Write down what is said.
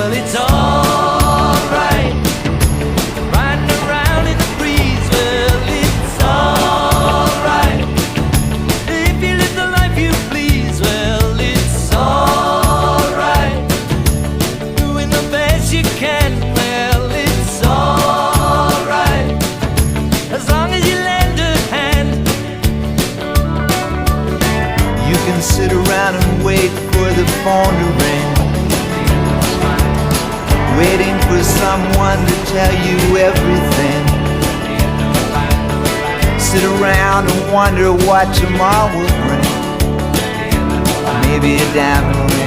Well, it's alright. Riding around in the breeze. Well, it's alright. If you live the life you please. Well, it's alright. Doing the best you can. Well, it's alright. As long as you lend a hand. You can sit around and wait for the phone to ring, waiting for someone to tell you everything. Sit around and wonder what tomorrow will bring. Maybe a diamond ring.